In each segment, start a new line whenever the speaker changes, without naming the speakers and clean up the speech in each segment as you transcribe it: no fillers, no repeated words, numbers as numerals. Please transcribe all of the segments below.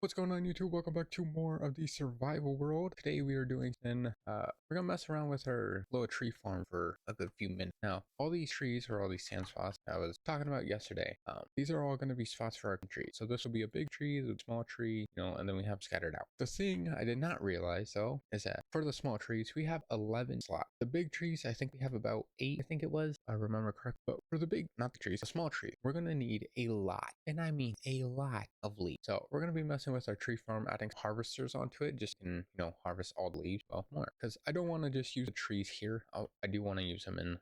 What's going on, YouTube? Welcome back to more of the survival world. Today we are doing we're gonna mess around with our little tree farm for a good few minutes. Now, all these trees or all these sand spots I was talking about yesterday, these are all gonna be spots for our trees. So this will be a big tree, a small tree, and then we have scattered out. The thing I did not realize though is that for the small trees we have 11 slots. The big trees I think we have about 8. I think it was. I remember correct. But for the big, not the trees, the small tree, we're gonna need a lot, and I mean a lot of leaves. So we're gonna be messing with our tree farm, adding harvesters onto it, just can harvest all the leaves, well, more, because I don't want to just use the trees here. I do want to use them in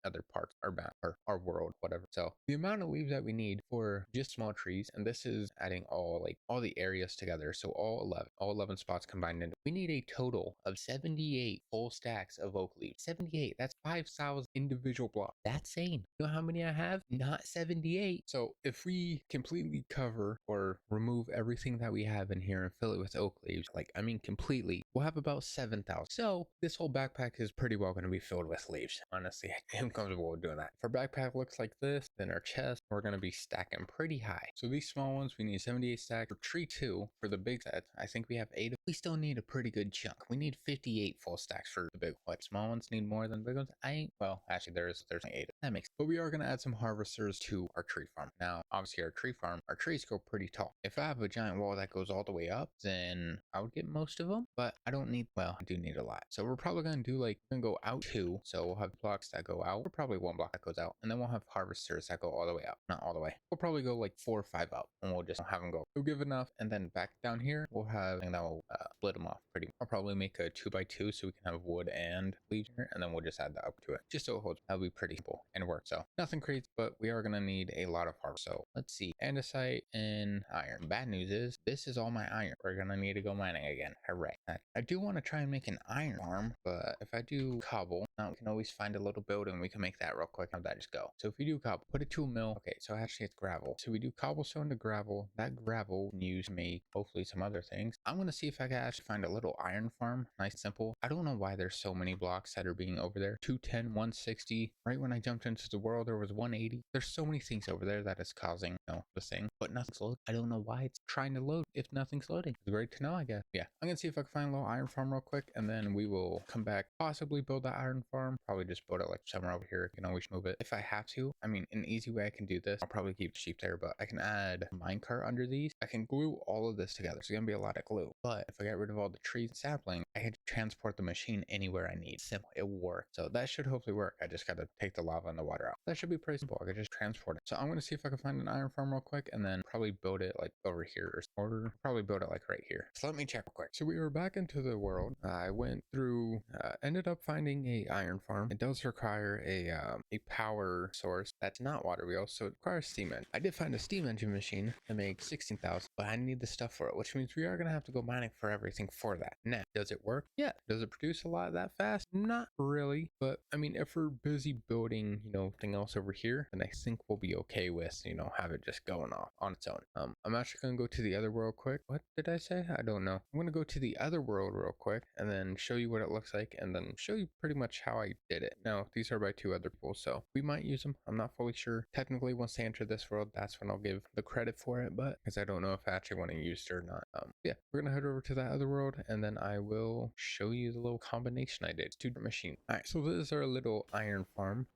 other parts of our map or our world, whatever. So the amount of leaves that we need for just small trees, and this is adding all the areas together, so all 11 spots combined in, we need a total of 78 full stacks of oak leaves. 78, that's 5,000 individual blocks. That's insane. You know how many I have? Not 78. So if we completely cover or remove everything that we have in here and fill it with oak leaves, completely, we'll have about 7,000. So this whole backpack is pretty well going to be filled with leaves. Honestly, I'm comfortable with doing that. If our backpack looks like this, then our chest, we're going to be stacking pretty high. So these small ones, we need 78 stacks. For tree 2, for the big set, I think we have 8. We still need a pretty good chunk. We need 58 full stacks for the big ones. Small ones need more than big ones. Well, actually, there's 8. That makes sense. But we are going to add some harvesters to our tree farm. Now, obviously, our tree farm, our trees go pretty tall. If I have a giant wall that goes all the way up, then I would get most of them, but I don't need, well, I do need a lot. So we're probably going to do we're going to go out 2. So we'll have blocks that go out, or probably 1 block that goes out, and then we'll have harvesters that go all the way up. Not all the way. We'll probably go 4 or 5 up, and we'll just have them go. We'll give enough, and then back down here, we'll have, and that will split them off pretty much. I'll probably make a 2x2 so we can have wood and leaves here, and then we'll just add that up to it, just so it holds. That'll be pretty simple and work. So nothing crazy, but we are going to need a lot of harvest. So let's see, andesite and iron. Bad news is this is all my iron. We're going to need to go mining again. Hooray. I do want to try and make an iron farm, but if I do cobble, now we can always find a little building. We can make that real quick. Have that just go. So if we do cobble, put it to a mill. Okay, so actually it's gravel. So we do cobblestone to gravel. That gravel we can use to make hopefully some other things. I'm going to see if I can actually find a little iron farm. Nice, simple. I don't know why there's so many blocks that are being over there. 210, 160. Right when I jumped into the world, there was 180. There's so many things over there that is causing, the thing, but nothing's loading. I don't know why it's trying to load if nothing's loading. It's great to know, I guess. Yeah, I'm gonna see if I can find a little iron farm real quick, and then we will come back, possibly build that iron farm. Probably just build it somewhere over here. You can always move it if I have to. I mean, an easy way I can do this, I'll probably keep the sheep there, but I can add a minecart under these. I can glue all of this together. It's gonna be a lot of glue, but if I get rid of all the trees and sapling, I can transport the machine anywhere I need. Simple, it works. So that should hopefully work. I just gotta take the lava and the water out. That should be pretty simple. I could just transport it. So I'm gonna see if I can find an iron farm real quick, and then probably build it over here, or probably build it right here. So let me check real quick. So we were back into the world. I went through, ended up finding a iron farm. It does require a power source that's not water wheel, so it requires steam engine. I did find a steam engine machine that makes 16,000, but I need the stuff for it, which means we are gonna have to go mining for everything for that. Now, does it work? Yeah. Does it produce a lot that fast? Not really, but I mean, if we're busy building, thing else over here, then I think we'll be okay with, have it just going off on its own. I'm actually gonna go to the other world quick. What did I say? I don't know. I'm gonna go to the other world real quick and then show you what it looks like, and then show you pretty much how I did it. Now, these are by 2 other people, so we might use them. I'm not fully sure. Technically, once they enter this world, that's when I'll give the credit for it, but because I don't know if I actually want to use it or not. Yeah, we're gonna head over to that other world, and then I will show you the little combination I did. It's 2 different machines. All right, so this is our little iron farm.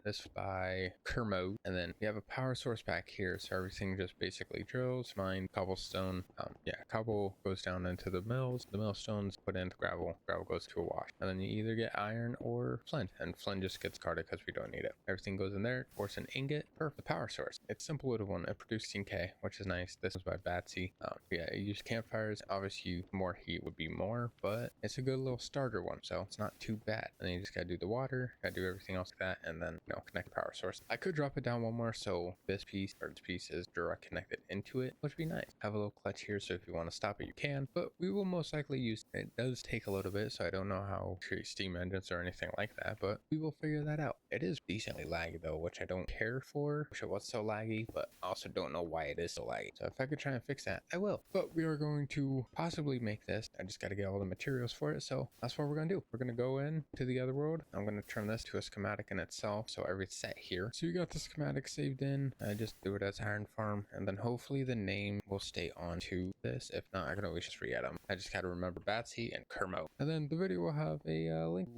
This by Kermo, and then we have a power source back here, so everything just basically drills, mine, cobblestone. Yeah, cobble goes down into the mills, the millstones put into gravel, gravel goes to a wash, and then you either get iron or flint, and flint just gets carded because we don't need it. Everything goes in there, force an ingot. Perfect. The power source, it's simple little one. It produces 10k, which is nice. This is by Batsy. Yeah, it used campfires. Obviously more heat would be more, but it's a good little starter one, so it's not too bad. And then you just gotta do the water, gotta do everything else like that, and then connect the power source. I could drop it down one more, so this piece or this piece is direct connected into it, which would be nice. Have a little clutch here, so if you want to stop it, you can, but we will most likely use it. It does take a little bit, so I don't know how steam engines or anything anything like that, but we will figure that out. It is decently laggy though, which I don't care for. Wish it was so laggy, but I also don't know why it is so laggy. So if I could try and fix that, I will. But we are going to possibly make this. I just got to get all the materials for it. So that's what we're going to do. We're going to go in to the other world. I'm going to turn this to a schematic in itself. So everything's set here. So you got the schematic saved in. I just do it as iron farm. And then hopefully the name will stay on to this. If not, I can always just re-add them. I just got to remember Batsy and Kermo. And then the video will have a link,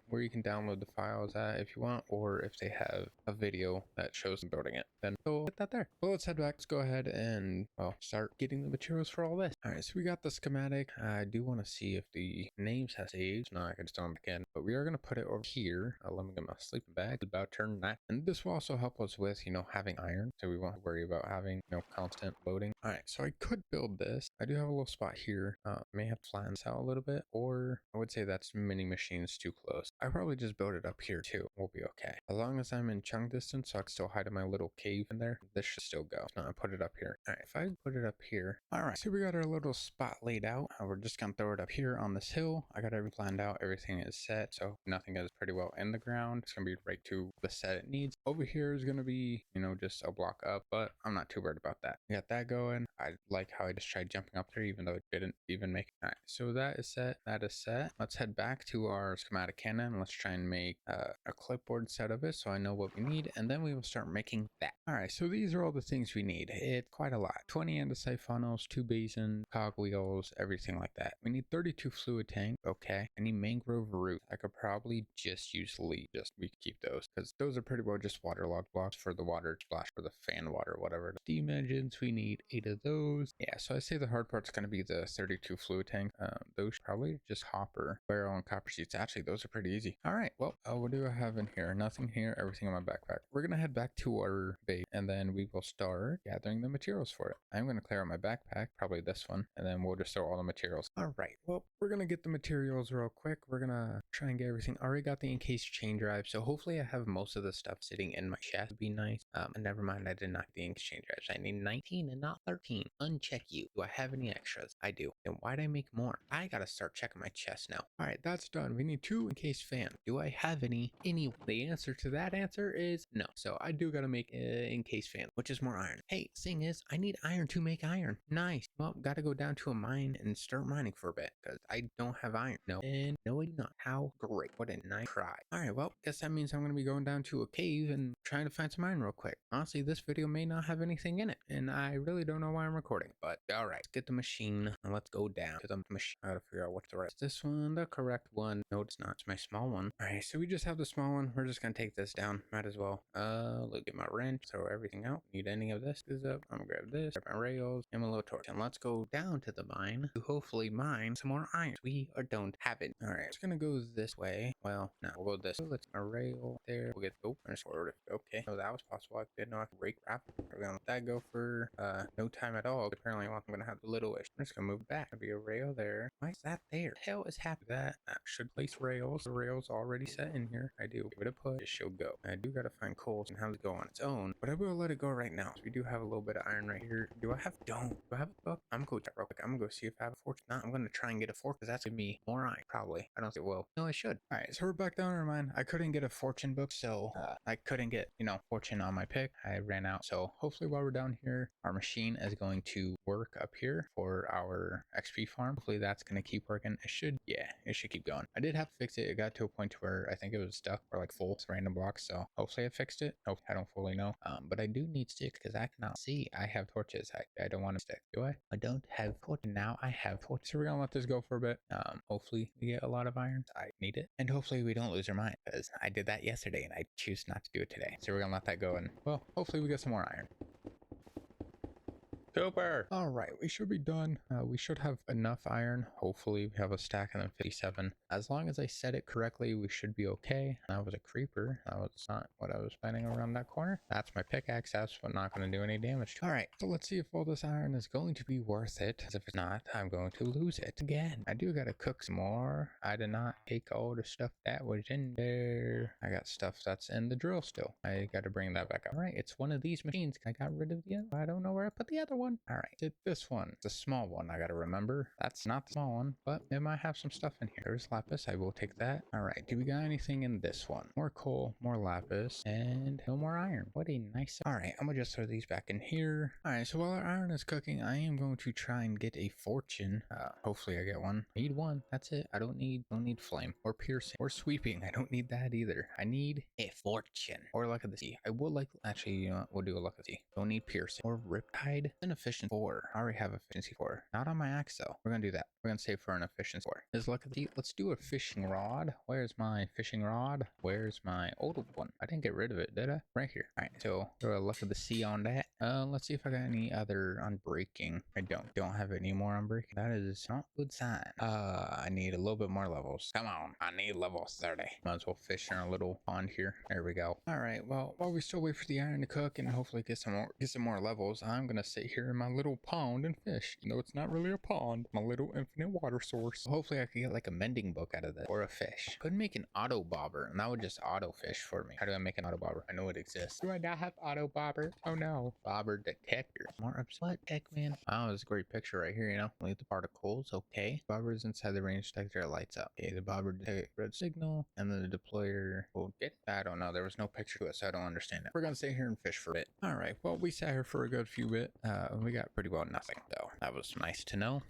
where you can download the files at if you want, or if they have a video that shows them building it, then we'll get that there. Well, let's head back. Let's go ahead and, well, start getting the materials for all this. All right, so we got the schematic. I do want to see if the names have saved. No, I can just throw them back in, but we are going to put it over here. Let me get my sleeping bag. It's about turn 9. And this will also help us with, having iron, so we won't worry about having, constant loading. All right, so I could build this. I do have a little spot here. May have to flatten this out a little bit, or I would say that's mini machines too close. I probably just build it up here too. We'll be okay. As long as I'm in chunk distance, so I can still hide in my little cave in there, this should still go. No, I put it up here. All right, if I put it up here. All right, so we got our little spot laid out. We're just gonna throw it up here on this hill. I got everything planned out. Everything is set, so nothing is pretty well in the ground. It's gonna be right to the set it needs. Over here is gonna be, just a block up, but I'm not too worried about that. We got that going. I like how I just tried jumping up there, even though it didn't even make it. All right, so that is set. That is set. Let's head back to our schematic cannon. Let's try and make a clipboard set of it so I know what we need, and then we will start making that. All right, so these are all the things we need. It's quite a lot. 20 andesite funnels, 2 basins, cogwheels, everything like that. We need 32 fluid tank. Okay. I need mangrove roots. I could probably just use leaf. We could keep those because those are pretty well just waterlogged blocks for the water splash, for the fan water, whatever. Steam engines, we need 8 of those. Yeah, so I say the hard part's going to be the 32 fluid tank. Those probably just hopper, barrel, and copper sheets. Actually, those are pretty easy. All right, well, what do I have in here? Nothing here, everything in my backpack. We're going to head back to our base, and then we will start gathering the materials for it. I'm going to clear out my backpack, probably this one, and then we'll just throw all the materials. All right, well, we're going to get the materials real quick. We're going to try and get everything. I already got the encased chain drive, so hopefully I have most of the stuff sitting in my chest. Would be nice. And never mind, I did not get the encased chain drives. I need 19 and not 13. Uncheck you. Do I have any extras? I do. Then why'd I make more? I gotta start checking my chest now. All right, that's done. We need 2 encased fans. Do I have any? The answer to that answer is no. So I do gotta make encased fan, which is more iron. Hey, thing is, I need iron to make iron. Nice. Well, gotta go down to a mine and start mining for a bit because I don't have iron. No, and no, I do not. How great. What a nice try. All right, well, guess that means I'm gonna be going down to a cave and trying to find some iron real quick. Honestly, this video may not have anything in it, and I really don't know why I'm recording, but all right, let's get the machine and let's go down to the machine. I gotta figure out what's the right. Is this one the correct one? No, it's not. It's my small one. All right, so we just have the small one. We're just gonna take this down. Might as well. Look at my wrench. Throw everything out. Need any of this? This up. I'm gonna grab this. Grab my rails and my little torch, and let's go down to the mine to hopefully mine some more iron. We don't have it. All right, it's gonna go this way. Well, no, we'll go this. So let's my rail there. We'll get okay. No, that was possible. I didn't know I could rake wrap. We're gonna let that go for no time at all. Apparently, I'm gonna have the little ish. I'm just gonna move back. There'll be a rail there. Why is that there? The hell is happening? That should place rails. The rails already set in here. I do. Give it a push. It should go. I do gotta find coal and have it go on its own, but I will let it go right now. So we do have a little bit of iron right here. Do I have? Do I have a book? I'm gonna go check real quick. I'm gonna go see if I have a fork. Nah, I'm gonna try and get a fork because that's gonna be more iron. Probably. I don't think it will. No, I should. All right, so we're back down in our mine. I couldn't get a fortune book, so I couldn't get fortune on my pick. I ran out. So hopefully while we're down here, our machine is going to work up here for our XP farm. Hopefully that's gonna keep working. It should. Yeah, it should keep going. I did have to fix it. It got to a point where I think it was stuck or like full random blocks. So hopefully I fixed it. Hope I don't fully know. But I do need sticks because I cannot see. I have torches. I don't want to stick. Do I? I don't have torches. Now I have torches. So we're gonna let this go for a bit. Hopefully we get a lot of iron. I need it. And hopefully we don't lose our mind because I did that yesterday and I choose not to do it today. So we're gonna let that go and well, hopefully we get some more iron. Super. All right, we should be done. We should have enough iron. Hopefully we have a stack and then 57. As long as I set it correctly, we should be okay. That was a creeper. That was not what I was planning around that corner. That's my pickaxe. That's what not going to do any damage. All right, so let's see if all this iron is going to be worth it. Because if it's not, I'm going to lose it again. I do got to cook some more. I did not take all the stuff that was in there. I got stuff that's in the drill still. I got to bring that back up. All right, it's one of these machines. I got rid of the other. I don't know where I put the other one. one? All right, did this one, the small one. I gotta remember that's not the small one, but it might have some stuff in here. There's lapis. I will take that. All right, do we got anything in this one? More coal, more lapis, and no more iron. What a nice. All right, I'm gonna just throw these back in here. All right, so while our iron is cooking, I am going to try and get a fortune. Hopefully I get one. I need one. That's it. I don't need flame or piercing or sweeping. I don't need that either. I need a fortune or luck of the sea. I would like, actually, you know what? We'll do a luck of the sea. Don't need piercing or riptide. An efficient 4. I already have efficiency 4. Not on my axe though. We're gonna do that. We're gonna save for an efficiency 4. Is luck of the sea. Let's do a fishing rod. Where's my fishing rod? Where's my old one? I didn't get rid of it, did I? Right here. All right, so throw a luck of the sea on that. Let's see if I got any other unbreaking. I don't have any more unbreaking. That is not a good sign. I need a little bit more levels. Come on, I need level 30. Might as well fish in our little pond here. There we go. All right, well, while we still wait for the iron to cook and hopefully get some more levels, I'm gonna sit here in my little pond and fish. You know, it's not really a pond, my little infinite water source. Hopefully I could get like a mending book out of this or a fish. Could make an auto bobber and that would just auto fish for me. How do I make an auto bobber? I know it exists. Do I not have auto bobber? Oh no. Bobber detector. More upset heck, man. Wow, it's a great picture right here, you know. Leave the particles. Okay. Bobber is inside the range detector. It lights up. Okay, the bobber detects red signal and then the deployer will get. I don't know. There was no picture to it, so I don't understand it. We're gonna stay here and fish for a bit. All right. Well, we sat here for a good few bit. We got pretty well nothing though. That was nice to know.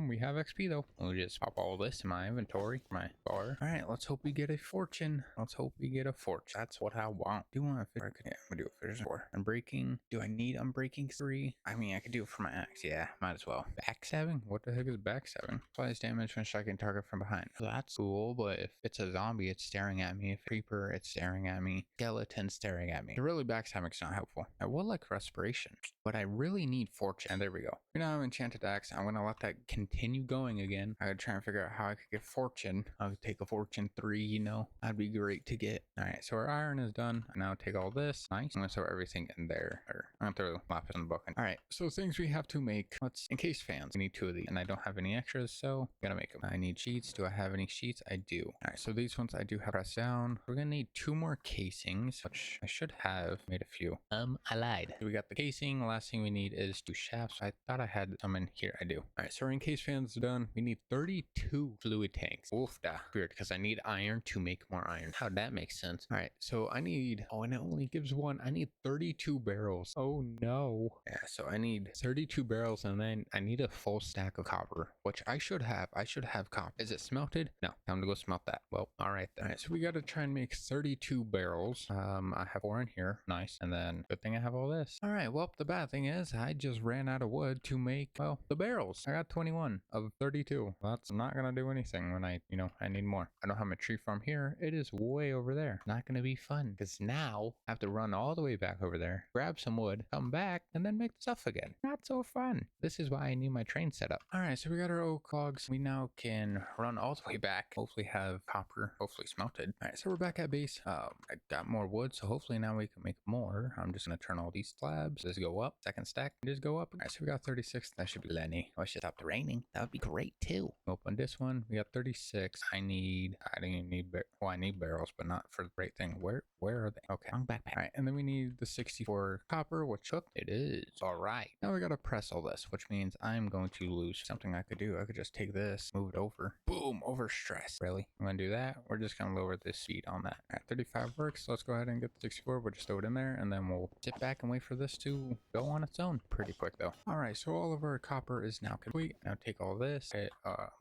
We have XP though. We'll just pop all this in my inventory, my bar. All right. Let's hope we get a fortune. Let's hope we get a fortune. That's what I want. Do you want a fish? Yeah, we do a fish 4. Unbreaking. Do I need unbreaking 3? I mean, I could do it for my axe. Yeah, might as well. Backstabbing? What the heck is backstabbing? Applies damage when striking target from behind. That's cool, but if it's a zombie, it's staring at me. If a creeper, it's staring at me. Skeleton staring at me. Really, backstabbing's not helpful. I would like respiration, but I really need fortune. And there we go. You know, I'm enchanted axe. I'm gonna let that continue going again. I gotta try and figure out how I could get fortune. I would take a fortune 3, you know. That'd be great to get. All right, so our iron is done. I now take all this. Nice. I'm gonna throw everything in there. Or I'm gonna throw lapis in the book. All right, so things we have to make. Let's encase fans. We need 2 of these, and I don't have any extras, so I'm gonna make them. I need sheets. Do I have any sheets? I do. All right, so these ones I do have pressed down. We're gonna need 2 more casings, which I should have made a few. I lied. So we got the casing. The last thing we need is 2 shafts. I thought I had some in here. I do. All right, so our encase fans are done. We need 32 fluid tanks. Oofda. Weird, because I need iron to make more iron. How'd that make sense? All right, so I need, oh, and it only gives 1. I need 32 barrels. Oh no. Yeah, so I need 32 barrels and then I need a full stack of copper, which I should have. I should have copper. Is it smelted? No. Time to go smelt that. Well, all right then. All right, so we got to try and make 32 barrels. I have 4 in here. Nice. And then good thing I have all this. All right, well, the bad thing is I just ran out of wood to make, well, the barrels. I got 21 of 32. That's not gonna do anything when I need more. I don't have my tree farm here. It is way over there. Not gonna be fun because now I have to run all the way back over there, grab some wood, come back, and then make stuff again. Not so fun. This is why I need my train set up. All right, so we got our oak logs. We now can run all the way back. Hopefully have copper, hopefully smelted. All right, so we're back at base. I got more wood, so hopefully now we can make more. I'm just gonna turn all these slabs. Just go up. Second stack, just go up. All right, so we got 36. That should be plenty. Oh, it should stop raining. That would be great too. Open this one. We got 36. I don't even need, well, I need barrels, but not for the right thing. Where are they? Okay, wrong backpack. All right, and then we need the 64 copper, which cooked. It is. All right. Now we gotta press all this, which means I'm going to lose something I could do. I could just take this, move it over. Boom, over stress. Really? I'm gonna do that. We're just gonna lower the speed on that. All right, 35 works. So let's go ahead and get the 64. We'll just throw it in there, and then we'll sit back and wait for this to go on its own. Pretty quick though. All right, so all of our copper is now complete. Now take all this. Okay,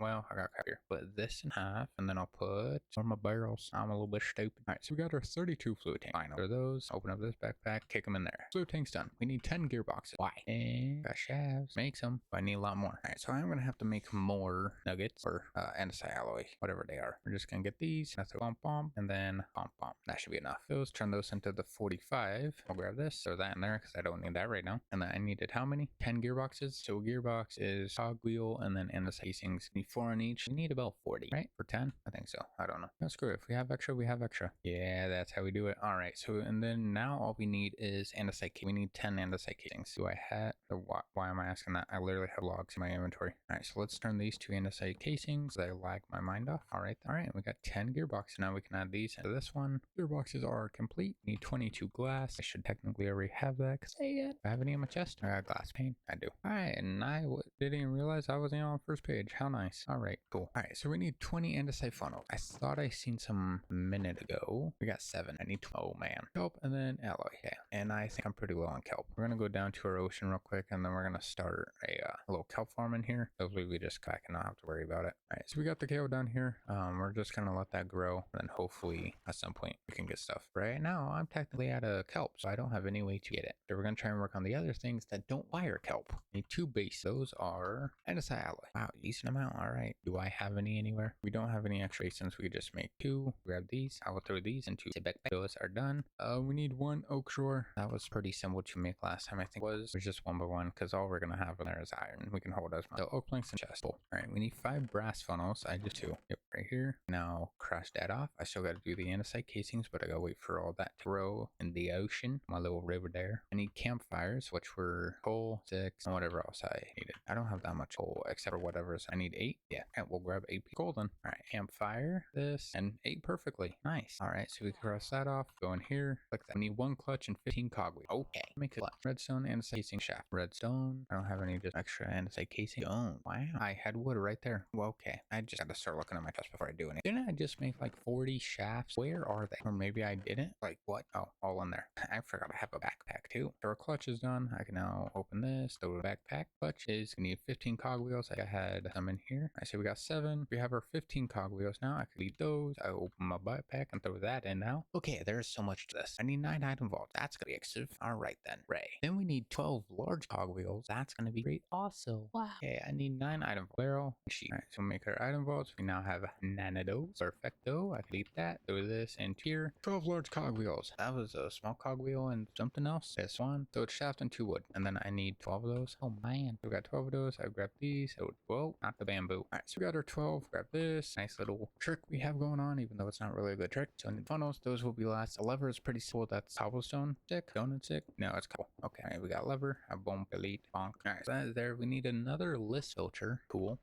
well, I got here. Split this in half, and then I'll put some of my barrels. I'm a little bit stupid. All right, so we got our 32 fluid tanks. Fine, over those. Open up this backpack, kick them in there. Fluid tank's done. We need 10 gearboxes. Why? And got shafts. Make some. But I need a lot more. All right, so I'm gonna have to make more nuggets or andesite alloy, whatever they are. We're just gonna get these. That's a bump bump, and then bump bump. That should be enough. Those turn those into the 45. I'll grab this. Throw that in there because I don't need that right now. And then I needed how many? 10 gearboxes. So a gearbox is cogwheel and then andesite casings. Need 4 on each. We need about 40, right? For 10? I think so. I don't know. Let's screw if we have extra, we have extra. Yeah, that's how we do it. All right, so and then now all we need is andesite. We need 10 andesite casings. Do I have, or why am I asking that? I literally have logs in my inventory. All right, so let's turn these two andesite casings. They lag my mind off. All right, we got 10 gearboxes. Now we can add these into this one. Gearboxes are complete. Need 22 glass. I should technically already have that. Say it. Do I have any in my chest? I got glass pane. I do. All right, and I didn't even realize I wasn't on the first page. How nice. All right, cool. All right, so we need 20 andesite funnels. I thought I seen some a minute ago. We got 7. I need 12. Oh man. Kelp and then alloy. Yeah, and I think I'm pretty low on kelp. We're gonna go down to our ocean real quick, and then we're gonna start a little kelp farm in here. Hopefully we just back and not have to worry about it. All right, so we got the kale down here. We're just gonna let that grow, and then hopefully at some point we can get stuff. Right now I'm technically out of kelp, so I don't have any way to get it. So we're gonna try and work on the other things that don't fire kelp. Need 2 base. Those are andesite alloy. Wow, decent amount. All right. Do I have any anywhere? We don't have any extra basins. We could just make 2. Grab these. I will throw these into the backpack. Those are done. We need 1 oak shore. That was pretty simple to make last time. I think it was just 1 by 1 because all we're gonna have in there is iron. We can hold as much. So oak planks and chest. All right, we need 5 brass funnels. I just 2. Yep, right here. Now crash that off. I still got to do the andesite casings, but I gotta wait for all that to grow in the ocean. My little river there. I need campfires, which were coal, 6, and whatever else I needed. I don't have that much coal except for whatever's. I need 8. Yeah, and we'll grab 8 golden. All right, campfire, this, and 8 perfectly. Nice. All right, so we can cross that off. Go in here. Click that. We need 1 clutch and 15 cogwheel. Okay, make it redstone andesite casing shaft. Redstone. I don't have any just extra andesite casing. Stone. Wow, I had wood right there. Well, okay, I just had to start looking at my chest before I do anything. Didn't I just make like 40 shafts? Where are they? Or maybe I didn't. Like what? Oh, all in there. I forgot I have a backpack too. So our clutch is done. I can now open this. Throw the backpack. Clutch is we need 15 cogwheels. I had some in here. I say we got 7. We have our 15 cogwheels now. I can leave those. I open my backpack and throw that in now. Okay, there's so much to this. I need 9 item vaults. That's gonna be expensive. All right then. Ray. Then we need 12 large cogwheels. That's gonna be great. Also, wow. Okay, I need 9 item barrel sheet. All right, so make our item vaults. We now have 9 of those. Perfecto. I can leave that. Throw this in here. 12 large cogwheels. That was a small cogwheel and something else. This one. So it's shaft and 2 wood. And then I need 12 of those. Oh man. We got 12 of those. I grabbed these. So, whoa, not the bamboo. All right, so we got our 12. Grab this. Nice little trick we have going on, even though it's not really a good trick. So I need funnels. Those will be last. A lever is pretty simple. That's cobblestone stick. Donut stick. No, it's cobble. Okay, all right, we got lever. I boom, delete, bonk. All right, so that is there. We need another list filter. Cool.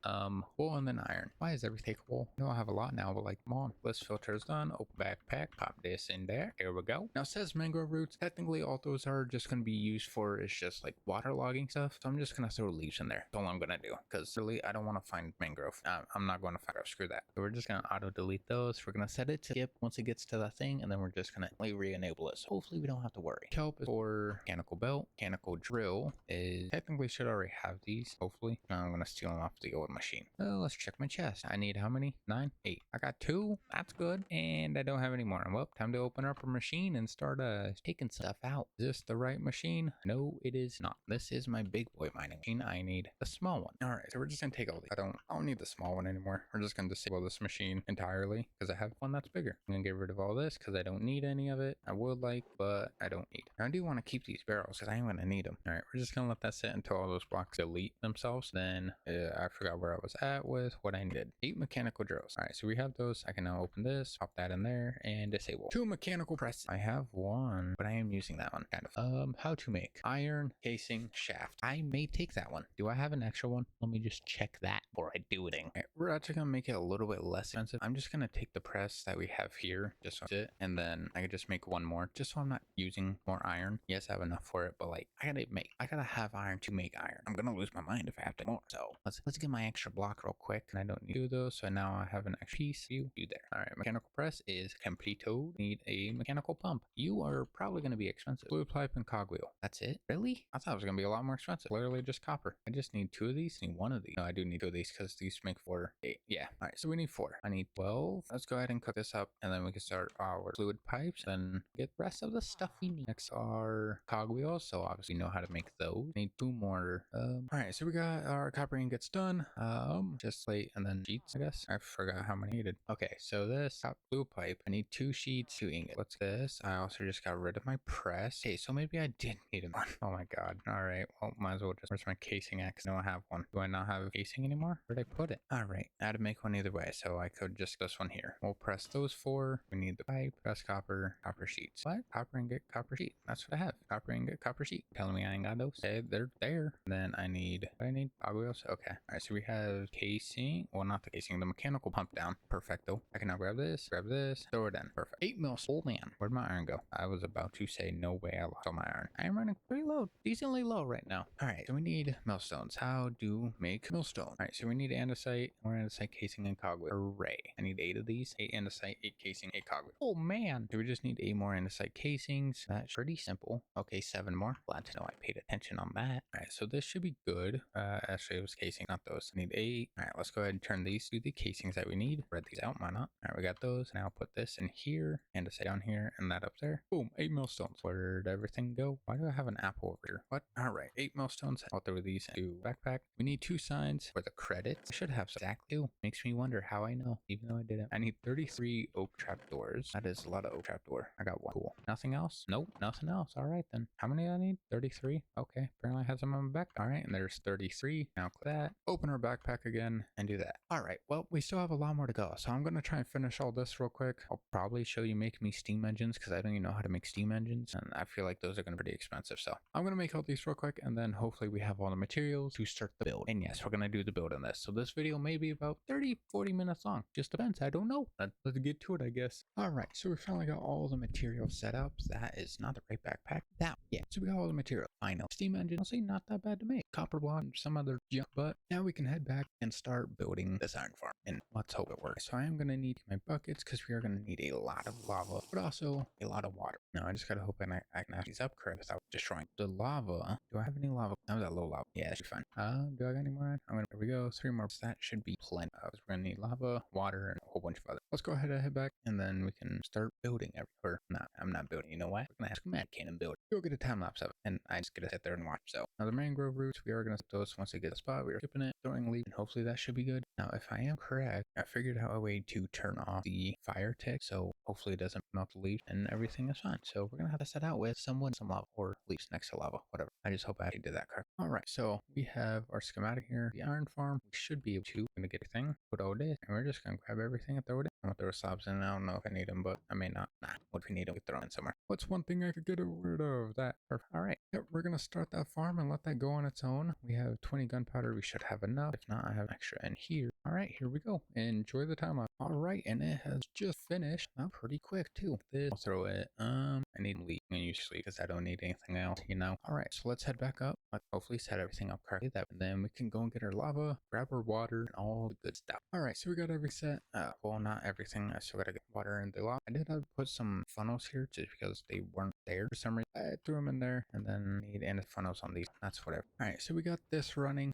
Wool and then iron. Why is everything wool? I know I have a lot now, but like, come on. List filter is done. Open backpack. Pop this in there. Here we go. Now it says mangrove roots. Technically, all those are just going to be used for is just like waterlogging stuff. So I'm just going to throw leaves in there. That's all I'm going to do. Because really, I don't want to find mangrove. I'm not going to find mangrove. Screw that. So we're just going to auto delete those. We're going to set it to skip once it gets to that thing. And then we're just going to re-enable it. So hopefully we don't have to worry. Kelp is for mechanical belt. Mechanical drill is technically should already have these. Hopefully. Now I'm going to steal them off the old machine. Let's check my chest. I need how many? 9? 8. I got 2. That's good. And I don't have any more. Well, time to open up a machine and start taking stuff out. Is this the right machine? No, it is not. This is my big boy mining machine. I need a small one. All right, so we're just gonna take all these. I don't need the small one anymore. We're just gonna disable this machine entirely because I have one that's bigger. I'm gonna get rid of all this because I don't need any of it. I would like, but I don't need. Now, I do want to keep these barrels because I am gonna need them. All right, we're just gonna let that sit until all those blocks delete themselves. Then I forgot where I was at with what I needed. 8 mechanical drills. All right, so we have those. I can now open this, pop that in there, and disable. 2 mechanical presses. I have 1, but I am using that one kind of. How to make iron casing shaft. I may take that one. Do I have an extra one? Let me just check that before I do it. All right, we're actually gonna make it a little bit less expensive. I'm just gonna take the press that we have here, just so it, and then I could just make 1 more, just so I'm not using more iron. Yes, I have enough for it, but like I gotta have iron to make iron. I'm gonna lose my mind if I have to more. So let's get my extra block real quick, and I don't need to do those. So now I have an extra piece. You do there. All right, mechanical press is completed. Need a mechanical pump. You are probably gonna be expensive. Fluid pipe and cogwheel. That's it? Really? I thought it was gonna be a lot more expensive. Literally just copper. I just need 2 of these. I need 1 of these. No, I do need 2 of these because these make 4. 8. Yeah. All right, so we need 4. I need 12. Let's go ahead and cook this up, and then we can start our fluid pipes and get the rest of the stuff we need. Next are cogwheels, so obviously we know how to make those. Need 2 more. All right, so we got our copper ingots done. Just slate and then sheets, I guess. I forgot how many I needed. Okay, so this fluid pipe. I need 2 sheets, 2 ingots. What's this? I also just got rid of my press. Okay, so maybe I did need a one. Oh my god. All right, well, might as well just. Where's my casing axe? No, I have one. Do I not have a casing anymore? Where'd I put it? All right, I had to make one either way, so I could just this one here. we'll press those 4. We need the pipe, press copper, copper sheets. What? Copper ingot, copper sheet. That's what I have. Copper ingot, copper sheet. Telling me I ain't got those. Okay, they're there. Then I need, what do I need? Cogwheels. Okay. All right, so we have casing. Well, not the casing, the mechanical pump down. Perfecto. I can now grab this, throw it in. Perfect. 8 mil. Oh man, where'd my iron go? I was about to say no way I lost all my iron. I am running pretty low, decently low right now. All right, so we need millstones. How do make millstone? All right, so we need andesite, more andesite casing and cogwheel. Hooray. I need 8 of these. 8 andesite, 8 casing, 8 cogwheel. Oh man. So we just need 8 more andesite casings. That's pretty simple. Okay, 7 more. Glad to know I paid attention on that. All right, so this should be good. Actually, it was casing, not those. I need 8. All right, let's go ahead and turn these to the casings that we need. Spread these out, why not? All right, we got those. Now put this in here, andesite down here, and that up there. Boom, 8 millstones. Where'd everything go? Why do I have an apple over here? What? All right, 8 millstones. I'll throw these into backpack. We need 2 signs for the credits. I should have exactly 2. Makes me wonder how I know, even though I didn't. I need 33 oak trap doors. That is a lot of oak trap door. I got 1. Cool. Nothing else? Nope, nothing else. All right then. How many do I need? 33. Okay. Apparently I have some on my back. All right, and there's 33. Now click that. Open our backpack again and do that. All right. Well, we still have a lot more to go, so I'm gonna try and finish all this real quick. I'll probably show you making me steam engines because I don't even know how to make steam engines, and I feel like those are gonna be pretty expensive. So I'm gonna make all these real quick, and then hopefully we have all the materials to start the build. And yes, we're gonna do the build on this. So this video may be about 30-40 minutes long. Just depends. I don't know. Let's get to it, I guess. All right. So we finally got all the materials set up. That is not the right backpack. That, yeah. So we got all the material. Final steam engine. I'll say not that bad to make. Copper block and some other junk, but now we can head back and start building this iron farm. And let's hope it works. So I am gonna need my buckets because we are gonna need a lot of lava, but also a lot of water. Now I just gotta hope I can have these up correct without destroying the lava. Do I have any lava? That was that low lava. Yeah, that should be fine. Do I got any more? There we go. 3 more. That should be plenty. We're gonna need lava, water, and a whole bunch of other. Let's go ahead and head back, and then we can start building everywhere. Nah, I'm not building. You know what? We're gonna have to command cannon build. Go get a time lapse of it, and I just get to sit there and watch. So now the mangrove roots, we are gonna set those once we get a spot. We are skipping it, throwing leaf, and hopefully that should be good. Now, if I am correct, I figured out a way to turn off the fire tick, so hopefully it doesn't melt the leaf, and everything is fine. So we're gonna have to set out with some lava or leaves next to lava, whatever. I just hope I did that correct. All right, so we have our schematic here, the iron farm. We should be able to gonna get everything, put all this, and we're just gonna grab everything and throw it in. I'm gonna throw slabs in. I don't know if I need them, but I may not. Nah, what if we need them? We throw them in somewhere. What's one thing I could get rid of? That. Perfect. All right. Yep, we're gonna start that farm and let that go on its own. We have 20 gunpowder. We should have enough. If not, I have extra in here. All right, here we go. Enjoy the time lapse. All right, and it has just finished. Not pretty quick too. I'll throw it. I need leaf usually because I don't need anything else, you know. All right, so let's head back up. Let's hopefully set everything up correctly. And then we can go and get our lava, grab our water, and all the good stuff. All right, so we got every set. Well, not everything. I still gotta get water in the lava. I did have to put some funnels here just because they weren't there for some reason. I threw them in there, and then need and funnels on these. That's whatever. All right, so we got this running.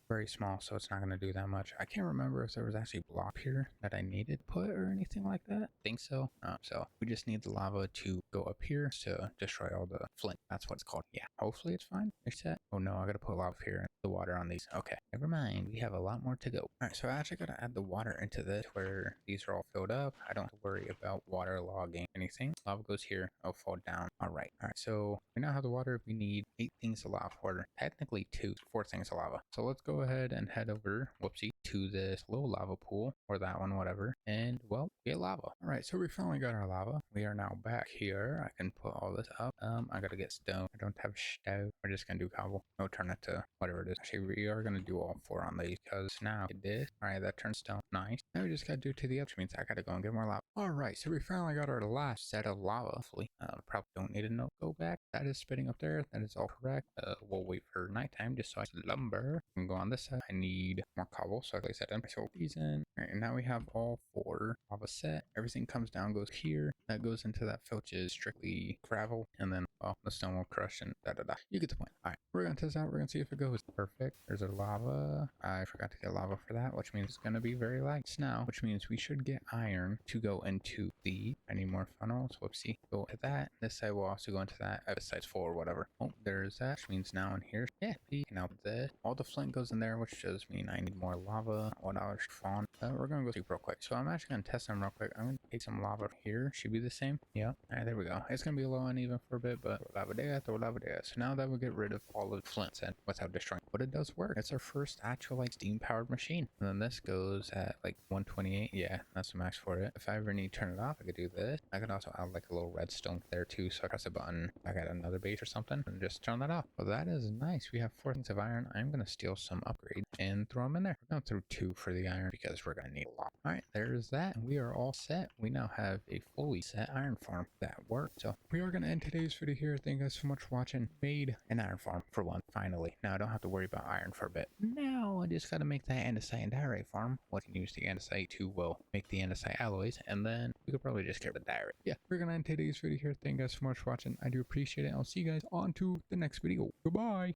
Very small, so it's not gonna do that much. I can't remember if there was actually a block here that I needed to put or anything like that. I think so. So we just need the lava to go up here to destroy all the flint. That's what it's called. Yeah, hopefully it's fine. It's set. Oh no, I gotta put lava here and the water on these. Okay, never mind. We have a lot more to go. All right, so I actually gotta add the water into this where these are all filled up. I don't have to worry about water logging anything. Lava goes here. It'll fall down. All right. So we now have the water. We need 8 things of lava water. Technically 4 things of lava. So let's go ahead and head over, whoopsie, to this low lava pool or that one, whatever. And well, get lava. All right, so we finally got our lava. We are now back here. I can put all this up. I gotta get stone. I don't have stone. We're just gonna do cobble. No, turn it to whatever it is. Actually, we are gonna do all 4 on these because now it did. All right, that turns stone. Nice. Now we just gotta do it to the other, which means I gotta go and get more lava. All right, so we finally got our last set of lava. Hopefully, probably don't need to go back. That is spitting up there. That is all correct. We'll wait for nighttime just so I can lumber. I can go on this side. I need more cobble, so I place that in. So these in. All right, and now we have all 4 lava set. Everything comes down, goes here. That goes into that filch is strictly gravel, and then the stone will crush and da. You get the point. All right, we're gonna test out. We're gonna see if it goes perfect. There's a lava. I forgot to get lava for that, which means it's gonna be very light now, which means we should get iron to go into the. I need more funnels. Whoopsie. Go to that. This side will also go into that. This side's full or whatever. Oh, there's that. Which means now in here. Yeah. Now this. All the flint goes in there, which does mean I need more lava. $1 fawn. We're gonna go sleep real quick. So I'm actually gonna test them real quick. I'm gonna take some lava here. Should be the same. Yeah. All right, there we go. It's gonna be a little uneven for a bit, but lava there, throw lava there. So now that will get rid of all of the flint and without destroying. but it does work. It's our first actual like steam powered machine. And then this goes at like 128. Yeah, that's the max for it. If I ever need to turn it off, I could do this. I could also add like a little redstone there too, so I press a button, I got another base or something, and just turn that off. Well, that is nice. We have 4 things of iron. I'm gonna steal some upgrades and throw them in there. I'm going through 2 for the iron because we're gonna need a lot. All right, there's that. We are all set. We now have a fully set iron farm that worked. So we are gonna end today's video here. Thank you guys so much for watching. Made an iron farm for one, finally. Now I don't have to worry about iron for a bit. Now I just gotta make that andesite and diorite farm. We can use the andesite to make the andesite alloys, and then we could probably just get rid of the diorite. Yeah, we're gonna end today's video here. Thank you guys so much for watching. I do appreciate it. I'll see you guys on to the next video. Goodbye.